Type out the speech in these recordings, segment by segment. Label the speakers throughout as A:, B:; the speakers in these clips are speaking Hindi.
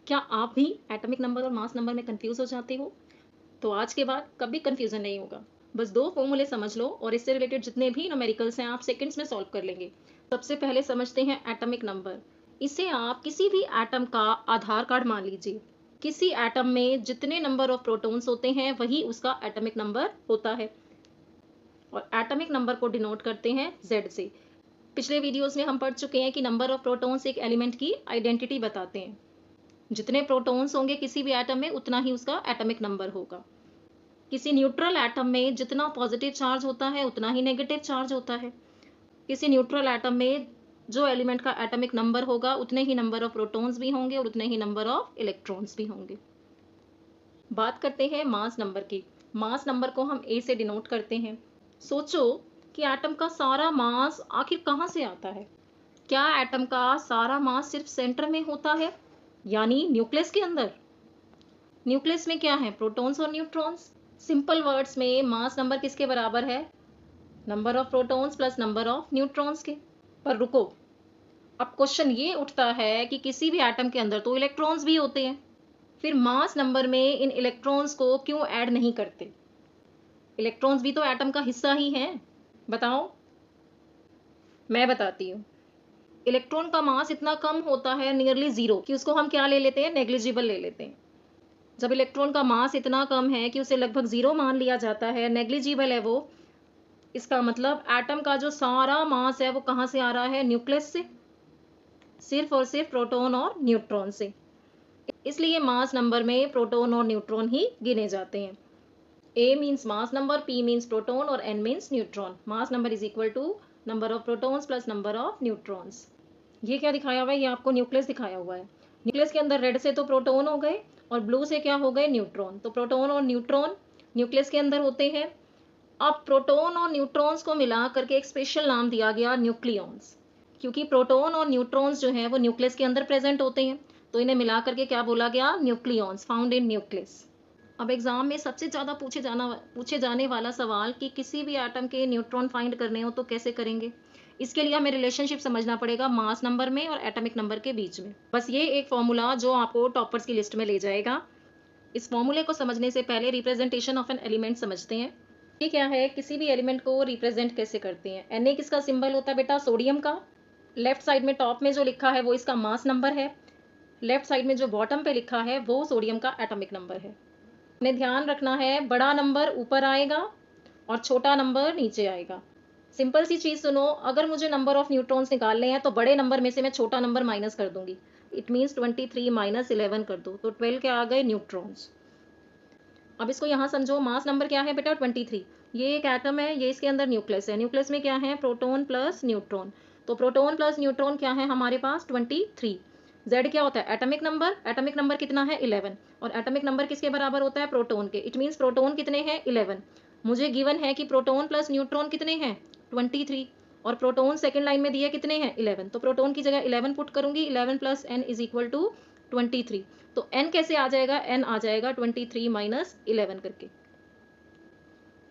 A: क्या आप भी एटॉमिक नंबर और मास नंबर में कंफ्यूज हो जाते हो? तो आज के बाद कभी कंफ्यूजन नहीं होगा। बस दो फॉर्मूले समझ लो और इससे रिलेटेड जितने भी न्यूमेरिकल्स हैं आप सेकंड्स में सॉल्व कर लेंगे। सबसे पहले समझते हैं एटॉमिक नंबर। इसे आप किसी भी एटम का आधार कार्ड मान लीजिए। किसी एटम में जितने नंबर ऑफ प्रोटॉन्स होते हैं वही उसका एटॉमिक नंबर होता है और एटॉमिक नंबर को डिनोट करते हैं Z से। पिछले वीडियोस में हम पढ़ चुके हैं कि नंबर ऑफ प्रोटॉन्स एक एलिमेंट की आइडेंटिटी बताते हैं। जितने प्रोटॉन्स होंगे किसी भी एटम में उतना ही उसका एटॉमिक नंबर होगा। किसी न्यूट्रल एटम में जितना पॉजिटिव चार्ज होता है उतना ही नेगेटिव चार्ज होता है। किसी न्यूट्रल एटम में जो एलिमेंट का एटॉमिक नंबर होगा उतने ही नंबर ऑफ प्रोटॉन्स भी होंगे और उतने ही नंबर ऑफ इलेक्ट्रॉन्स भी होंगे। बात करते हैं मास नंबर की। मास नंबर को हम A से डिनोट करते हैं। सोचो कि एटम का सारा मास आखिर कहाँ से आता है? क्या एटम का सारा मास सिर्फ सेंटर में होता है, यानी न्यूक्लियस के अंदर? न्यूक्लियस में क्या है? प्रोटॉन्स और न्यूट्रॉन्स। सिंपल वर्ड्स में मास नंबर किसके बराबर है? Number of protons plus number of neutrons के। पर रुको, अब क्वेश्चन ये उठता है कि किसी भी एटम के अंदर तो इलेक्ट्रॉन्स भी होते हैं, फिर मास नंबर में इन इलेक्ट्रॉन्स को क्यों ऐड नहीं करते? इलेक्ट्रॉन्स भी तो एटम का हिस्सा ही हैं। बताओ। मैं बताती हूँ। इलेक्ट्रॉन का मास इतना कम होता है, नियरली जीरो, कि उसको हम क्या ले लेते हैं? नेग्लिजिबल ले लेते हैं। जब इलेक्ट्रॉन का मास इतना कम है कि उसे लगभग जीरो मान लिया जाता है, नेग्लिजिबल है वो, इसका मतलब एटम का जो सारा मास है वो कहाँ से आ रहा है? न्यूक्लियस से, सिर्फ और सिर्फ प्रोटॉन और न्यूट्रॉन से। इसलिए मास नंबर में प्रोटॉन और न्यूट्रॉन ही गिने जाते हैं। A means mass number, P means proton और N means neutron. Mass number is equal to number of protons plus number of neutrons. ये क्या दिखाया हुआ है? ये आपको न्यूक्लियस दिखाया हुआ है। न्यूक्लियस के अंदर रेड से तो प्रोटॉन हो गए और ब्लू से क्या हो गए? न्यूट्रॉन। तो प्रोटॉन और न्यूट्रॉन न्यूक्लियस के अंदर होते हैं। अब प्रोटॉन और न्यूट्रॉन्स को मिला करके एक स्पेशल नाम दिया गया न्यूक्लियॉन्स, क्योंकि प्रोटॉन और न्यूट्रॉन्स जो है वो न्यूक्लियस के अंदर प्रेजेंट होते हैं, तो इन्हें मिला करके क्या बोला गया? Nucleons, found in nucleus. अब एग्जाम में सबसे ज्यादा पूछे जाने वाला सवाल कि किसी भी एटम के न्यूट्रॉन फाइंड करने हो तो कैसे करेंगे? इसके लिए हमें रिलेशनशिप समझना पड़ेगा मास नंबर में और एटॉमिक नंबर के बीच में। बस ये एक फॉर्मूला जो आपको टॉपर्स की लिस्ट में ले जाएगा। इस फॉर्मूले को समझने से पहले रिप्रेजेंटेशन ऑफ एन एलिमेंट समझते हैं। ये क्या है? किसी भी एलिमेंट को रिप्रेजेंट कैसे करते हैं? Na किसका सिंबल होता है बेटा? सोडियम का। लेफ्ट साइड में टॉप में जो लिखा है वो इसका मास नंबर है। लेफ्ट साइड में जो बॉटम पे लिखा है वो सोडियम का एटॉमिक नंबर है। हमें ध्यान रखना है, बड़ा नंबर ऊपर आएगा और छोटा नंबर नीचे आएगा। सिंपल सी चीज सुनो, अगर मुझे नंबर ऑफ न्यूट्रॉन्स निकालने हैं तो बड़े नंबर में से मैं छोटा नंबर माइनस कर दूंगी। इट मीन्स 23 माइनस 11 कर दो तो 12 क्या आ गए? न्यूट्रॉन्स। अब इसको यहाँ समझो, मास नंबर क्या है बेटा? 23। ये एक एटम है, ये इसके अंदर न्यूक्लियस है। न्यूक्लियस में क्या है? Proton plus neutron. तो प्रोटॉन प्लस न्यूट्रॉन क्या है हमारे पास? 23। जेड क्या होता है? Atomic number. एटॉमिक नंबर कितना है? 11। और एटॉमिक नंबर किसके बराबर होता है? प्रोटॉन के। इट मीन्स प्रोटॉन कितने हैं? 11। मुझे गिवन है कि प्रोटॉन प्लस न्यूट्रॉन कितने हैं? 23। और प्रोटॉन सेकंड लाइन में दिए कितने हैं? 11। तो प्रोटॉन की जगह 11 पुट करूंगी। 11 plus N is equal to 23। तो n कैसे आ जाएगा? n आ जाएगा 23 माइनस 11 करके।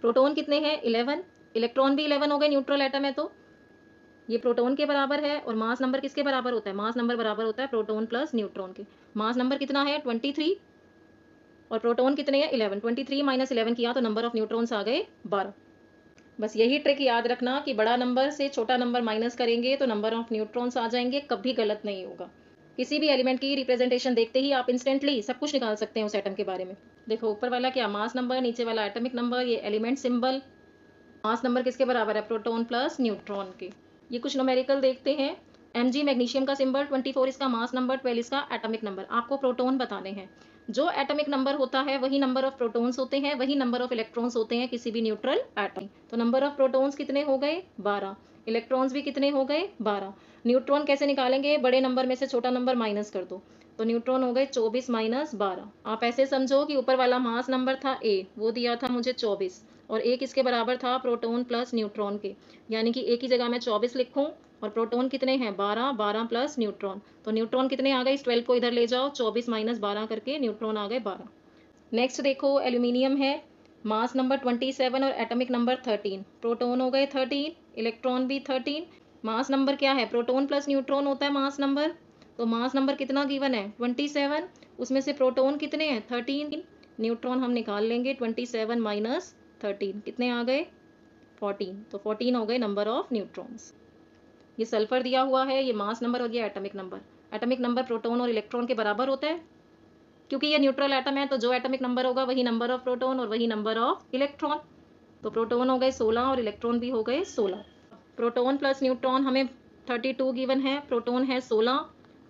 A: प्रोटॉन कितने हैं? 11। इलेक्ट्रॉन भी 11 हो गए, न्यूट्रल एटम है तो ये प्रोटॉन के बराबर है। और मास नंबर किसके बराबर होता है? मास नंबर बराबर होता है प्रोटॉन प्लस न्यूट्रॉन के। मास नंबर कितना है? 23 और प्रोटॉन कितने हैं? 11। 23 माइनस 11 किया तो नंबर ऑफ न्यूट्रॉन्स आ गए 12। बस यही ट्रिक याद रखना कि बड़ा नंबर से छोटा नंबर माइनस करेंगे तो नंबर ऑफ न्यूट्रॉन्स आ जाएंगे, कभी गलत नहीं होगा। किसी भी एलिमेंट की रिप्रेजेंटेशन देखते ही आप इंस्टेंटली सब कुछ निकाल सकते हैं उस एटम के बारे में। देखो ऊपर वाला क्या? मास नंबर, नीचे वाला एटॉमिक नंबर, ये एलिमेंट सिंबल। मास नंबर किसके बराबर है? प्रोटॉन प्लस न्यूट्रॉन के। ये कुछ न्यूमेरिकल देखते हैं। Mg मैग्नीशियम का सिंबल, 24 इसका मास नंबर, 12 इसका एटॉमिक नंबर। आपको प्रोटॉन बताने हैं। जो एटॉमिक नंबर होता है वही नंबर ऑफ प्रोटॉन्स होते हैं, वही नंबर ऑफ इलेक्ट्रॉन्स होते हैं किसी भी न्यूट्रल एटम। तो नंबर ऑफ प्रोटॉन्स कितने हो गए? 12। इलेक्ट्रॉन्स भी कितने हो गए? 12। न्यूट्रॉन कैसे निकालेंगे? बड़े नंबर में से छोटा नंबर माइनस कर दो तो न्यूट्रॉन हो गए 24 माइनस 12। आप ऐसे समझो कि ऊपर वाला मास नंबर था A, वो दिया था मुझे 24 और A किसके बराबर था? प्रोटॉन प्लस न्यूट्रॉन के। यानी कि A की जगह मैं 24 लिखूं और प्रोटॉन कितने हैं? 12। 12 प्लस न्यूट्रॉन, तो न्यूट्रॉन कितने आ गए? इस 12 को इधर ले जाओ, 24 माइनस 12 करके न्यूट्रॉन आ गए 12। नेक्स्ट देखो, एल्यूमिनियम है, मास नंबर 27 और एटॉमिक नंबर 13। प्रोटॉन हो गए 13, इलेक्ट्रॉन भी 13। मास नंबर क्या है? प्रोटॉन प्लस न्यूट्रॉन होता है मास नंबर। तो मास नंबर कितना गिवन है 27, उसमें से प्रोटॉन कितने हैं 13, न्यूट्रॉन हम निकाल लेंगे 27 माइनस 13 कितने आ गए 14, तो 14 हो गए नंबर ऑफ न्यूट्रॉन्स। ये सल्फर दिया हुआ है, ये मास नंबर और ये atomic number. Atomic number proton और इलेक्ट्रॉन के बराबर होता है, क्योंकि ये न्यूट्रल एटम है तो जो एटॉमिक नंबर होगा वही नंबर ऑफ प्रोटॉन और वही नंबर ऑफ इलेक्ट्रॉन। तो प्रोटॉन हो गए 16 और इलेक्ट्रॉन भी हो गए 16। प्रोटॉन प्लस न्यूट्रॉन हमें 32 गिवन है, प्रोटॉन है 16,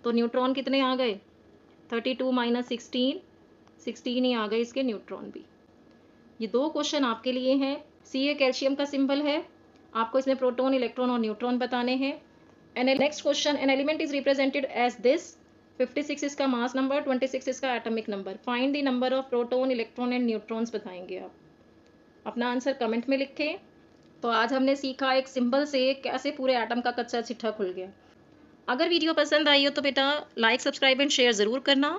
A: तो न्यूट्रॉन कितने आ गए 32 माइनस 16, 16 ही आ गए इसके न्यूट्रॉन भी। ये दो क्वेश्चन आपके लिए हैं। Ca कैल्शियम का सिंबल है, आपको इसमें प्रोटॉन इलेक्ट्रॉन और न्यूट्रॉन बताने हैं। And next question, an element is represented as this, 56 इसका मास नंबर, 26 इसका atomic number. Find the number of proton electron and neutrons बताएंगे आप। अपना आंसर कमेंट में लिखें। तो आज हमने सीखा एक सिंबल से कैसे पूरे एटम का कच्चा चिट्ठा खुल गया। अगर वीडियो पसंद आई हो तो बेटा लाइक, सब्सक्राइब एंड शेयर ज़रूर करना।